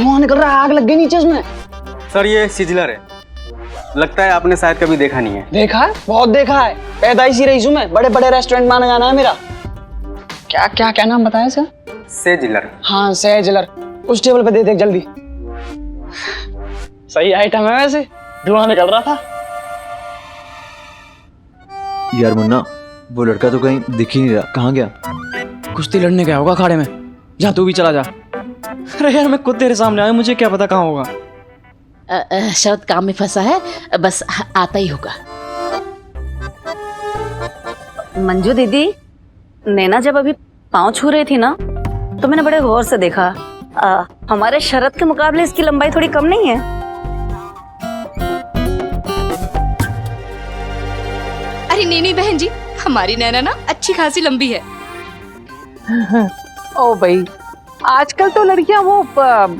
धुआं निकल रहा है, आग लग गई नीचे उसमें। सर ये सिजलर है, लगता है आपने शायद कभी देखा नहीं है। देखा है, बहुत देखा है, पैदाइशी रईस हूं मैं, बड़े बड़े रेस्टोरेंट में आना जाना है मेरा। क्या क्या क्या नाम बताया सर? सेजलर। हाँ सेजलर, उस टेबल पे दे देख जल्दी। सही आइटम है वैसे, धुआं निकल रहा था। यार मुन्ना, वो लड़का तो कहीं दिख ही नहीं रहा, कहाँ गया? कुश्ती लड़ने गया होगा अखाड़े में, जा तू भी चला जा। अरे यार मैं खुद तेरे सामने आया, मुझे क्या पता कहाँ होगा। शायद काम में फंसा है, बस आता ही होगा। मंजू दीदी, नैना जब अभी पाँव छू रही थी ना, तो मैंने बड़े गौर से देखा। हमारे शरद के मुकाबले इसकी लंबाई थोड़ी कम नहीं है? अरे नहीं बहन जी, हमारी नैना ना अच्छी खासी लंबी है। ओ भाई, आजकल तो लड़कियां वो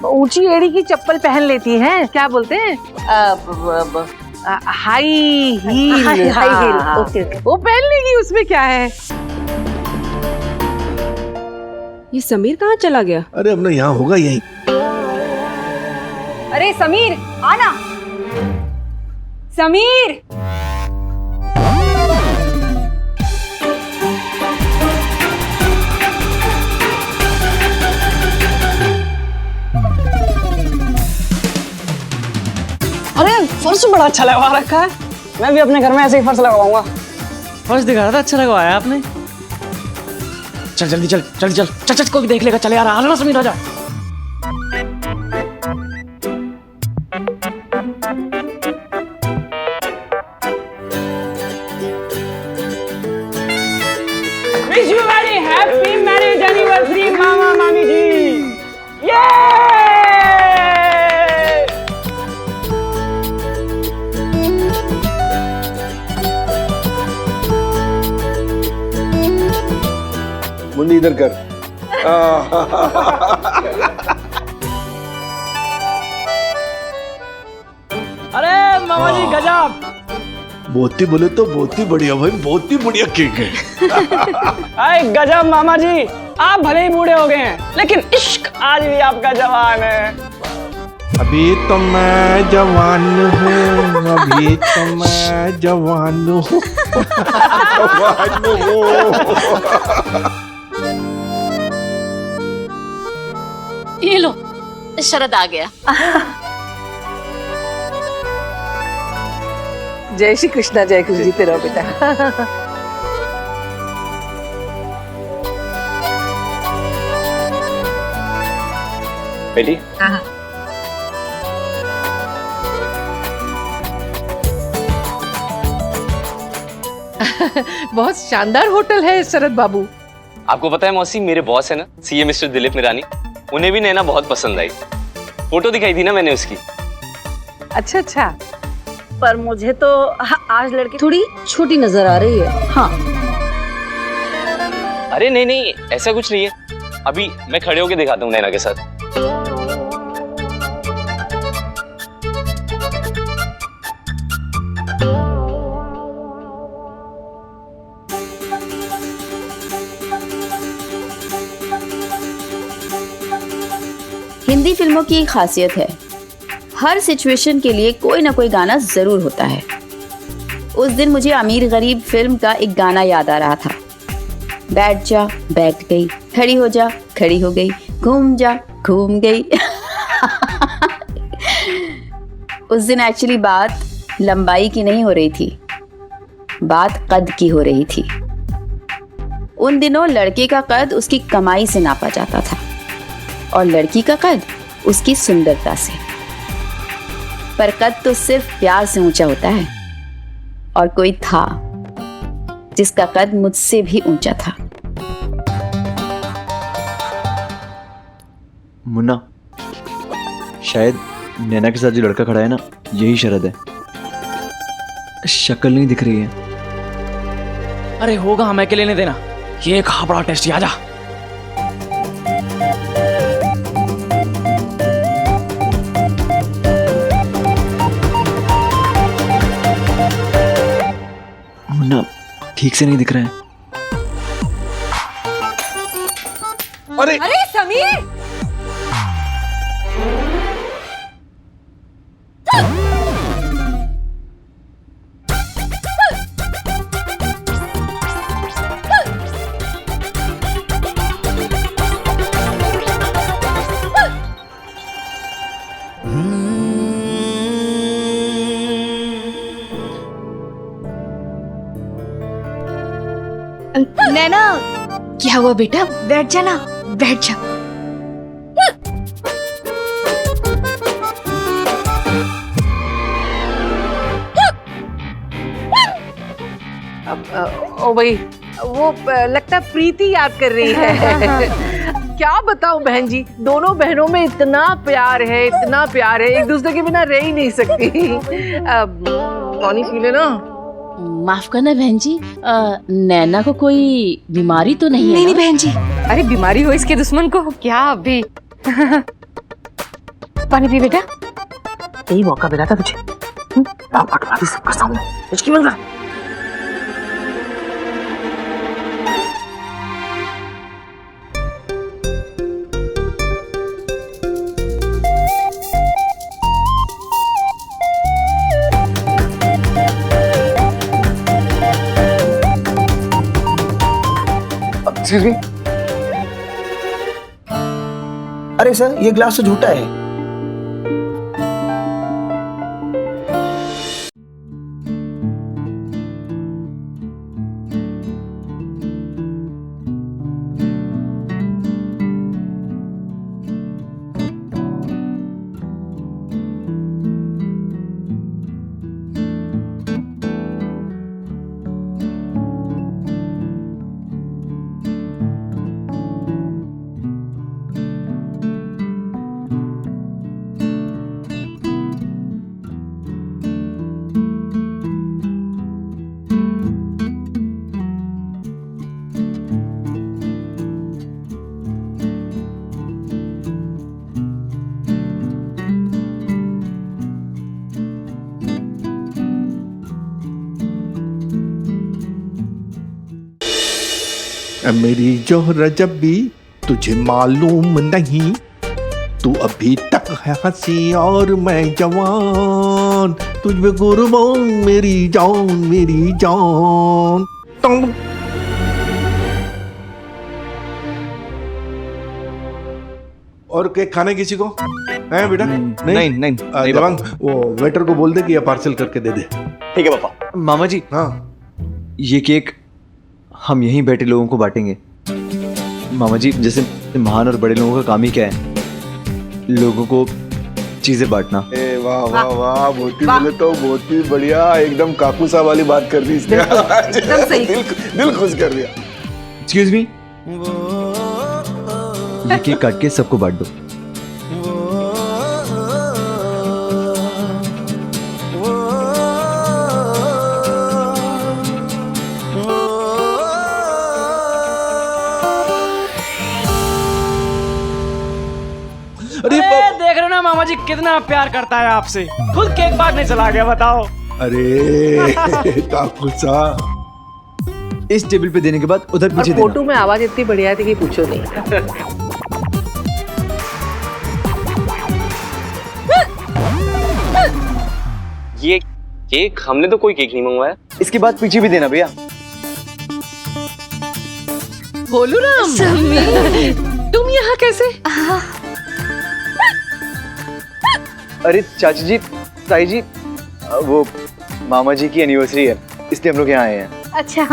ऊंची एड़ी की चप्पल पहन लेती हैं, क्या बोलते हैं, high heel. High heel, okay okay. वो पहन लेगी, उसमें क्या है। ये समीर कहाँ चला गया? अरे अपना यहाँ होगा यहीं। अरे समीर आना, समीर। अरे फर्श बड़ा अच्छा लगवा रखा है, मैं भी अपने घर में ऐसे ही फर्श लगवाऊंगा। फर्श दिखा रहा था, अच्छा लगवाया आपने। चल जल्दी चल जल्दी चल चल चल, कोई भी देख लेगा। चल यार, आ ना समीर, आजा। Wish you very happy marriage anniversary मामा मामी जी। ये मुन्नी इधर कर। अरे मामा जी गजब। बहुत ही बोले तो बहुत ही बढ़िया भाई, बहुत ही बढ़िया केक है। अरे गजब मामा जी, आप भले ही बूढ़े हो गए हैं, लेकिन इश्क आज भी आपका जवान है। अभी तो मैं जवान हूँ, अभी तो मैं जवान हूँ। जवान हूँ। ये लो, शरद आ गया। जय श्री कृष्णा, जय कृष्ण, जीते रहो बेटा। बेटी बहुत शानदार होटल है शरद बाबू। आपको पता है मौसी, मेरे बॉस है ना सीए मिस्टर दिलीप निरानी, उन्हें भी नैना बहुत पसंद आई। फोटो दिखाई थी ना मैंने उसकी। अच्छा अच्छा। पर मुझे तो आज लड़की थोड़ी छोटी नजर आ रही है। हाँ। अरे नहीं नहीं, ऐसा कुछ नहीं है। अभी मैं खड़े होके दिखाता हूँ नैना के साथ। हिंदी फिल्मों की एक खासियत है, हर सिचुएशन के लिए कोई ना कोई गाना जरूर होता है। उस दिन मुझे अमीर गरीब फिल्म का एक गाना याद आ रहा था। बैठ जा बैठ गई, खड़ी हो जा खड़ी हो गई, घूम जा घूम गई। उस दिन एक्चुअली बात लंबाई की नहीं हो रही थी, बात कद की हो रही थी। उन दिनों लड़के का कद उसकी कमाई से नापा जाता था और लड़की का कद उसकी सुंदरता से। पर कद तो सिर्फ प्यार से ऊंचा होता है, और कोई था जिसका कद मुझसे भी ऊंचा था। मुन्ना, शायद नैना के साथ जो लड़का खड़ा है ना, यही शरद है। शक्ल नहीं दिख रही है। अरे होगा, हमें अकेले नहीं देना, ये एक बड़ा टेस्ट। आजा। मुन्ना ठीक से नहीं दिख रहा है। अरे अरे समीर, क्या हुआ बेटा, बैठ जा ना, बैठ जा। ओ भाई, वो लगता है प्रीति याद कर रही है। क्या बताऊं बहन जी, दोनों बहनों में इतना प्यार है, इतना प्यार है, एक दूसरे के बिना रह ही नहीं सकती। पानी पी लेना। माफ करना बहन जी, नैना को कोई बीमारी तो नहीं है? नहीं नहीं बहन जी, अरे बीमारी हो इसके दुश्मन को क्या अभी। पानी पी बेटा। यही मौका मिला था तुझे, पटवा दी सबके सामने, कुछ मिल रहा। अरे सर, ये ग्लास तो झूठा है। मेरी जोहरा जब भी तुझे मालूम नहीं, तू अभी तक है हंसी और मैं जवान, तुझ में कुर्बान मेरी जान, मेरी जान। और केक खाने किसी को है बेटा? नहीं देवांग, वो वेटर को बोल दे कि ये पार्सल करके दे दे। ठीक है पापा। मामा जी, हाँ, ये केक हम यहीं बैठे लोगों को बांटेंगे। मामा जी, जैसे महान और बड़े लोगों का काम ही क्या है, लोगों को चीजें बांटना। वाह वाह वाह, मोती बोले तो बहुत ही बढ़िया, एकदम काकूसा वाली बात कर दी इसने। एकदम सही। दिल खुश कर दिया। एक्सक्यूज मी, ये केक काट के सबको बांट दो। अरे देख रहे हो ना मामा जी कितना प्यार करता है आपसे, खुद केक बांटने चला गया, बताओ। अरे काकूसा, इस टेबल पे देने के बाद उधर पीछे देना। फोटो में आवाज इतनी बढ़िया थी कि पूछो नहीं। ये केक, हमने तो कोई केक नहीं मंगवाया। इसके बाद पीछे भी देना भैया। बोलू राम, तुम यहाँ कैसे? अरे चाची जी, ताई जी, वो मामा जी की एनिवर्सरी है, इसलिए हम लोग यहाँ आए हैं। अच्छा।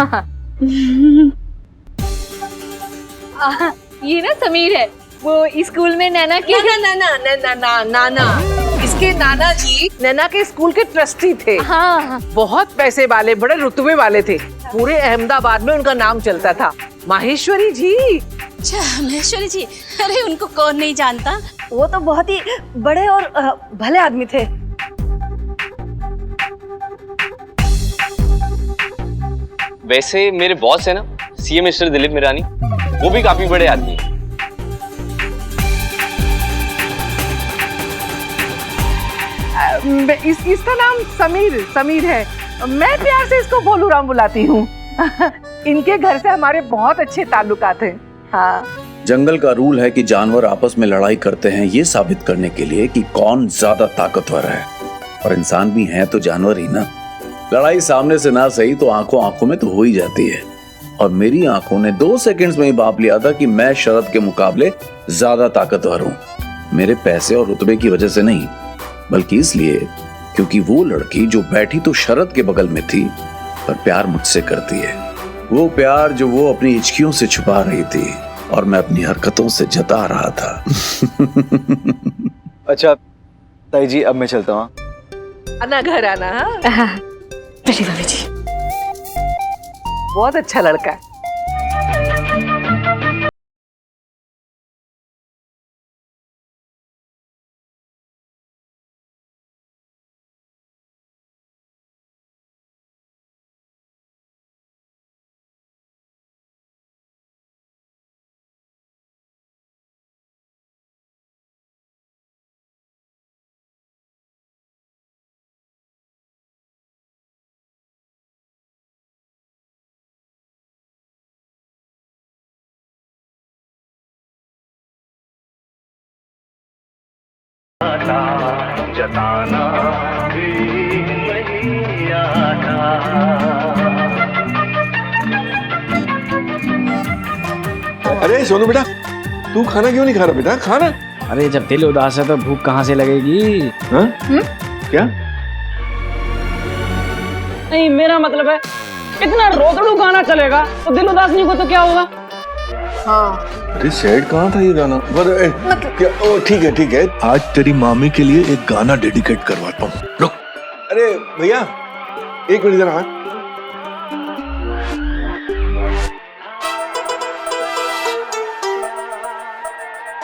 ये ना समीर है, वो स्कूल में नैना के नाना, इसके नाना जी नैना के स्कूल के ट्रस्टी थे। हाँ, बहुत पैसे वाले, बड़े रुतबे वाले थे, पूरे अहमदाबाद में उनका नाम चलता था। माहेश्वरी जी। अच्छा महेश्वरी जी, अरे उनको कौन नहीं जानता, वो तो बहुत ही बड़े और भले आदमी थे। वैसे मेरे बॉस है ना, सीएम मिस्टर दिलीप मिरानी, वो भी काफी बड़े आदमी हैं। इसका नाम समीर है। मैं प्यार से इसको बोलू राम बुलाती हूँ। इनके घर से हमारे बहुत अच्छे ताल्लुकात हैं। हाँ। जंगल का रूल है कि जानवर आपस में लड़ाई करते हैं ये साबित करने के लिए कि कौन ज्यादा ताकतवर है, और इंसान भी हैं तो जानवर ही ना। लड़ाई सामने से ना सही तो आंखों आंखों में तो हो ही जाती है, और मेरी आंखों ने 2 सेकंड्स में ही भांप लिया था कि मैं शरद के मुकाबले ज्यादा ताकतवर हूँ। मेरे पैसे और रुतबे की वजह से नहीं, बल्कि इसलिए क्योंकि वो लड़की जो बैठी तो शरद के बगल में थी पर प्यार मुझसे करती है। वो प्यार जो वो अपनी हिचकियों से छुपा रही थी और मैं अपनी हरकतों से जता रहा था। अच्छा ताई जी, अब मैं चलता हूँ। आना घर आना। हाँ चलिए भाभी जी। बहुत अच्छा लड़का है। जताना भी नहीं आता। अरे सोनू बेटा, तू खाना क्यों नहीं खा रहा बेटा? खाना। अरे जब दिल उदास है तो भूख कहाँ से लगेगी? हाँ? क्या? नहीं, मेरा मतलब है इतना रोतड़ू गाना चलेगा तो दिल उदास नहीं हो तो क्या होगा? हाँ। अरे सैड कहाँ था ये गाना? क्या? ओ ठीक है। आज तेरी मामी के लिए एक गाना डेडिकेट करवाता हूँ। रुक। अरे भैया, एक मिनट इधर आ।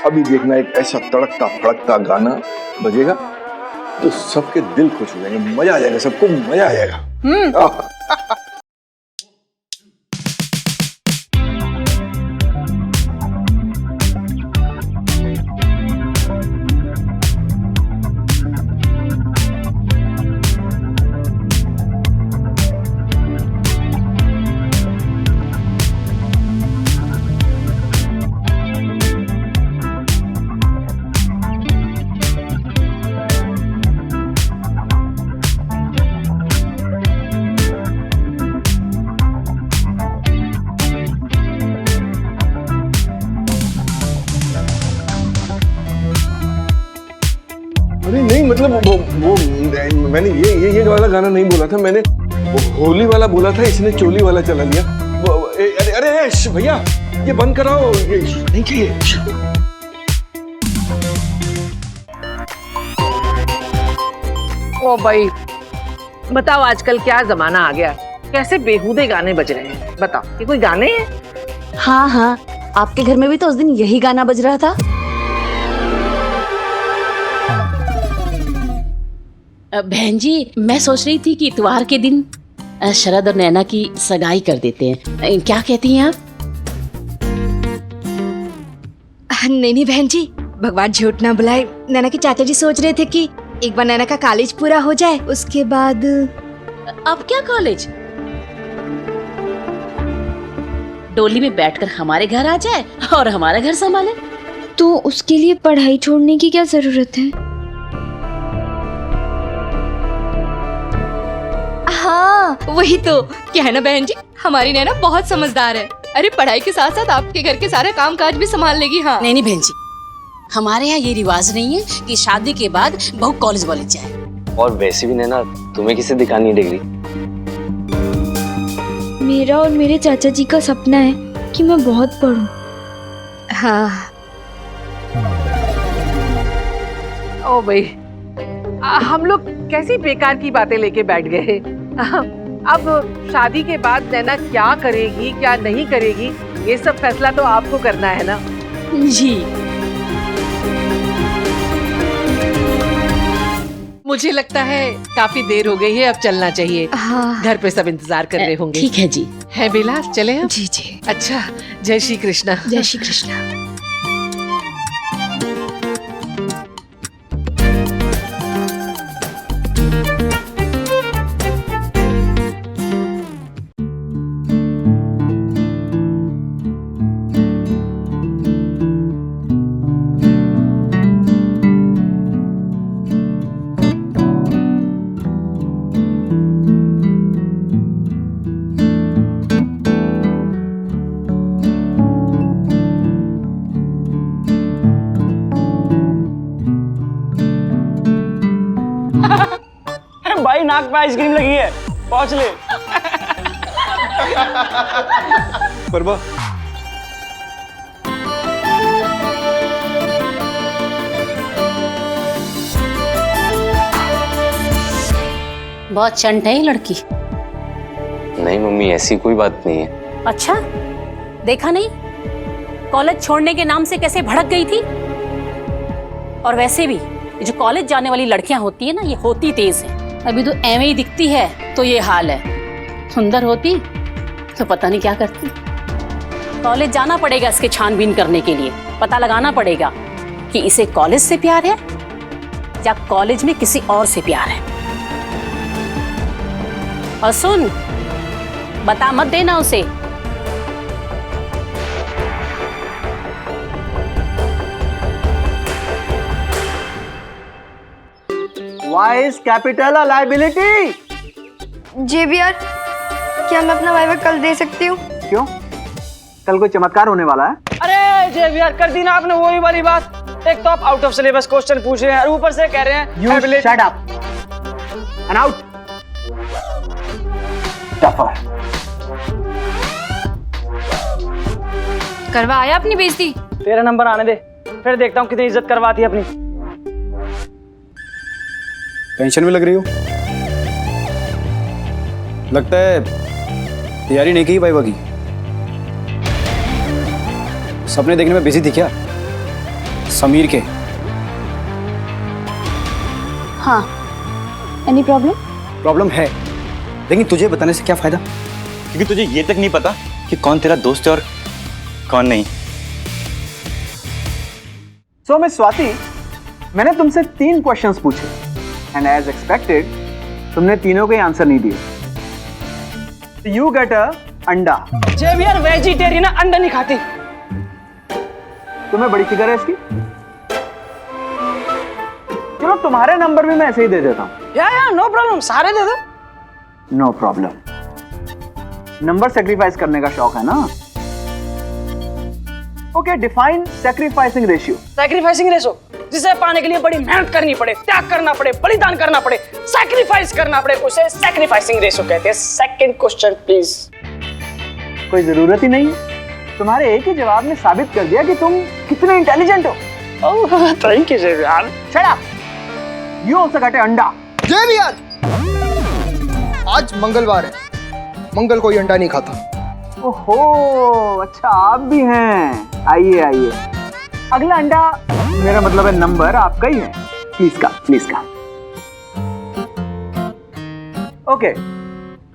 अभी देखना, एक ऐसा तड़कता फड़कता गाना बजेगा तो सबके दिल खुश हो जाएंगे, मजा आ जाएगा, सबको मजा आ जाएगा। अरे नहीं, मतलब वो मैंने ये वाला गाना नहीं बोला था, मैंने होली वाला बोला था, इसने चोली वाला चला लिया। अरे भैया, ये बंद कराओ, ये नहीं चाहिए। ओ भाई, बताओ आजकल क्या जमाना आ गया, कैसे बेहूदे गाने बज रहे हैं? बताओ, ये कोई गाने हैं? हाँ, आपके घर में भी तो उस दिन यही गाना बज रहा था। बहन जी, मैं सोच रही थी कि इतवार के दिन शरद और नैना की सगाई कर देते हैं। क्या कहती हैं आप? नहीं बहन जी, भगवान झूठ ना बुलाए। नैना के चाचा जी सोच रहे थे कि एक बार नैना का कॉलेज पूरा हो जाए, उसके बाद। अब क्या कॉलेज? डोली में बैठकर हमारे घर आ जाए और हमारा घर संभाले। तो उसके लिए पढ़ाई छोड़ने की क्या जरूरत है? हाँ वही तो, क्या है ना बहन जी, हमारी नैना बहुत समझदार है। अरे पढ़ाई के साथ साथ आपके घर के सारे काम काज भी संभाल लेगी। हाँ नहीं बहन जी, हमारे यहाँ ये रिवाज नहीं है कि शादी के बाद बहू कॉलेज वॉलेज जाए। और वैसे भी नैना, तुम्हें किसे दिखानी है डिग्री? मेरा और मेरे चाचा जी का सपना है कि मैं बहुत पढूं। हाँ। ओ भाई, हम लोग कैसी बेकार की बातें लेके बैठ गए। अब शादी के बाद नैना क्या करेगी क्या नहीं करेगी, ये सब फैसला तो आपको करना है ना जी। मुझे लगता है काफी देर हो गई है, अब चलना चाहिए। हाँ। घर पे सब इंतजार कर रहे होंगे। ठीक है जी। है बेला, चले हम? जी जी। अच्छा, जय श्री कृष्णा। जय श्री कृष्णा। भाई नाक पे आइसक्रीम लगी है, पहुंच ले। परवा बहुत चंट है ये लड़की। नहीं मम्मी, ऐसी कोई बात नहीं है। अच्छा, देखा नहीं कॉलेज छोड़ने के नाम से कैसे भड़क गई थी। और वैसे भी ये जो कॉलेज जाने वाली लड़कियां होती है ना, ये होती तेज है। अभी तो एवं ही दिखती है तो ये हाल है, सुंदर होती तो पता नहीं क्या करती। कॉलेज जाना पड़ेगा इसके छानबीन करने के लिए, पता लगाना पड़ेगा कि इसे कॉलेज से प्यार है या कॉलेज में किसी और से प्यार है। और सुन, बता मत देना उसे। Why is capital a liability? JBR, क्या मैं अपना वाइवा कल दे सकती हूँ? क्यों? कल कोई चमत्कार होने वाला है? अरे जेवियर, कर दी ना आपने वही वाली बात। एक तो आप आउट ऑफ सिलेबस क्वेश्चन पूछ रहे हैं और ऊपर से कह रहे हैं You shut up and out. Tougher. करवा आया अपनी बेइज्जती? तेरा नंबर आने दे, फिर देखता हूँ कितनी इज्जत करवाती है अपनी। टेंशन में लग रही हो? लगता है तैयारी नहीं की वाइवा की। सपने देखने में बिजी थी क्या समीर के? हाँ, एनी प्रॉब्लम? प्रॉब्लम है, लेकिन तुझे बताने से क्या फायदा, क्योंकि तुझे ये तक नहीं पता कि कौन तेरा दोस्त है और कौन नहीं। So मिस स्वाति, मैंने तुमसे 3 क्वेश्चंस पूछे एंड एज एक्सपेक्टेड तुमने तीनों के आंसर नहीं दिए। यू गेट अ अंडा। जेवियर वेजिटेरियन, अंडा नहीं खाती। तुम्हें बड़ी फिगर है इसकी। चलो तुम्हारे नंबर भी मैं ऐसे ही दे देता हूँ। या नो प्रॉब्लम, सारे दे दो। No problem. नंबर सेक्रीफाइस करने का शौक है ना? Okay, define sacrificing ratio. Sacrificing ratio, जिसे पाने के लिए बड़ी मेहनत करनी पड़े, त्याग करना पड़े, बलिदान करना पड़े, सैक्रिफाइस करना पड़े, उसे सैक्रिफाइसिंग रेशो कहते हैं। Second question please. कोई जरूरत ही नहीं है, तुम्हारे एक ही जवाब ने साबित कर दिया कि तुम कितने इंटेलिजेंट हो। Oh thank you Xavier. Shut up. You also got अंडा। जेवियर, आज मंगलवार है, मंगल कोई अंडा नहीं खाता। ओहो, अच्छा आप भी हैं। आइए आइए, अगला अंडा, मेरा मतलब है नंबर, आपका ही है। प्लीज का, प्लीज का। Okay,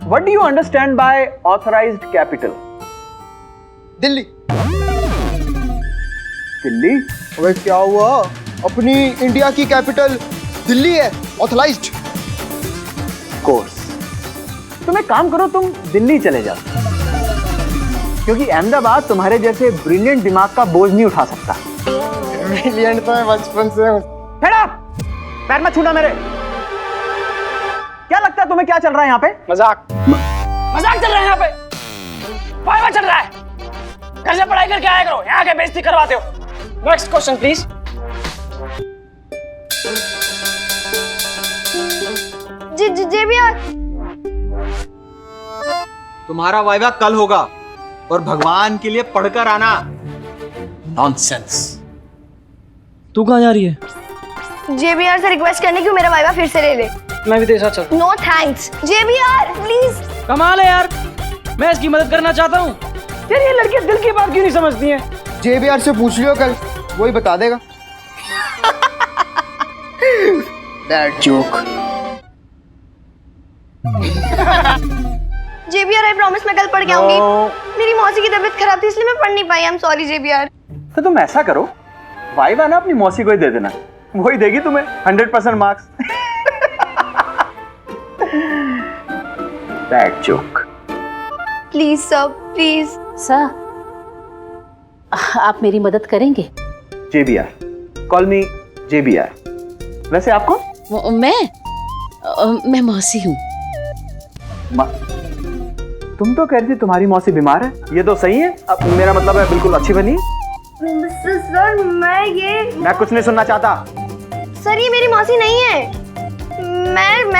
what do you understand by authorised capital? Delhi. Delhi? अबे क्या हुआ, अपनी इंडिया की कैपिटल दिल्ली है, ऑथराइज्ड। कोर्स। तुम एक काम करो, तुम दिल्ली चले जाओ, क्योंकि अहमदाबाद तुम्हारे जैसे ब्रिलियंट दिमाग का बोझ नहीं उठा सकता। ब्रिलियंट तो मैं बचपन से हूँ। पैर मत छूना मेरे। क्या लगता है तुम्हें क्या चल रहा है यहाँ पे? मजाक मजाक चल रहा है यहाँ पे। वाइवा चल रहा है। घर से पढ़ाई करके आया करो, यहाँ के बेइज्जती करवाते हो। Next question please. जेवियर, तुम्हारा वाइवा कल होगा और भगवान के लिए पढ़कर आना। नॉनसेंस। तू कहाँ जा रही है? जेवियर से रिक्वेस्ट करने की मेरा वाइवा फिर से ले ले। मैं भी तेरे साथ चल। No thanks Xavier, please. कमाल है यार, मैं इसकी मदद करना चाहता हूँ। यार ये लड़कियां दिल की बात क्यों नहीं समझती हैं? जेवियर से पूछ लियो, कल वही बता देगा। That joke. Xavier, I promise मैं कल पढ़ के आऊंगी। मेरी मौसी की तबीयत खराब थी इसलिए मैं पढ़ नहीं पाई। I am sorry Xavier. तो तुम ऐसा करो, वाइवा ना अपनी मौसी को ही दे देना, वही देगी तुम्हें 100% marks. That joke. Please sir, please. Sir, आप मेरी मदद करेंगे? JBR, call me JBR। वैसे आप कौन? मैं मौसी हूँ। तुम तो कह रही थी तुम्हारी मौसी बीमार है, ये तो सही है। अब मेरा मतलब है बिल्कुल अच्छी बनी। सर मैं कुछ नहीं सुनना चाहता। सर ये मेरी मौसी नहीं है।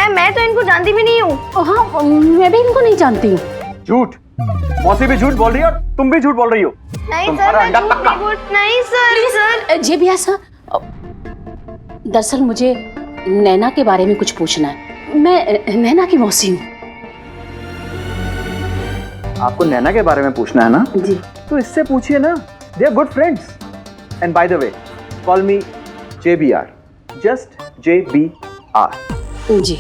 मैं तो इनको जानती भी नहीं हूँ। हाँ, मैं भी इनको नहीं जानती हूँ। झूठ। मौसी भी झूठ बोल रही है और तुम भी झूठ बोल रही हो। नहीं तुम्हारा सर, अंडा मैं झूठ पक्का। नहीं बोल- नहीं सर सर जे भी ऐसा दरअसल मुझे नैना के बारे में कुछ पूछना है। मैं नैना की मौसी हूँ। आपको नैना के बारे में पूछना है ना? जी। तो इससे पूछिए ना, they are good friends. And by the way, call me JBR, just JBR। जी।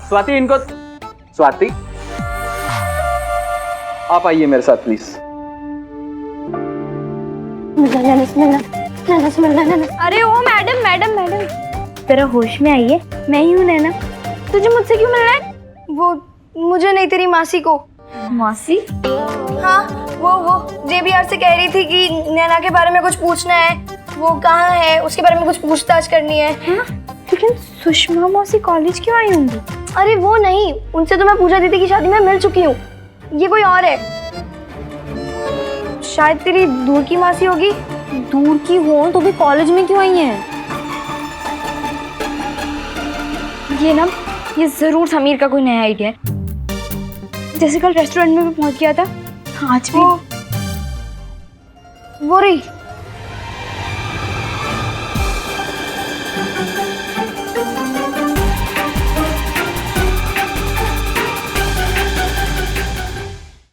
स्वाति, इनको स्वाति आप आइए मेरे साथ प्लीज। अरे ओ मैडम मैडम मैडम, तेरा होश में आइए, मैं ही हूँ नैना। तुझे मुझसे क्यों मिलना है? वो मुझे नहीं, तेरी मासी को। मासी? हाँ, वो JBR से कह रही थी कि नैना के बारे में कुछ पूछना है, वो कहाँ है, उसके बारे में कुछ पूछताछ करनी है। लेकिन सुषमा मौसी कॉलेज क्यों आई होंगी? अरे वो नहीं, उनसे तो मैं पूछा दीदी की शादी में मिल चुकी हूँ, ये कोई और है। शायद तेरी दूर की मासी होगी। दूर की हो तो भी कॉलेज में क्यों आई है? ये जरूर समीर का कोई नया आइडिया है। जैसे कल रेस्टोरेंट में भी पहुंच गया था, आज भी वो रही।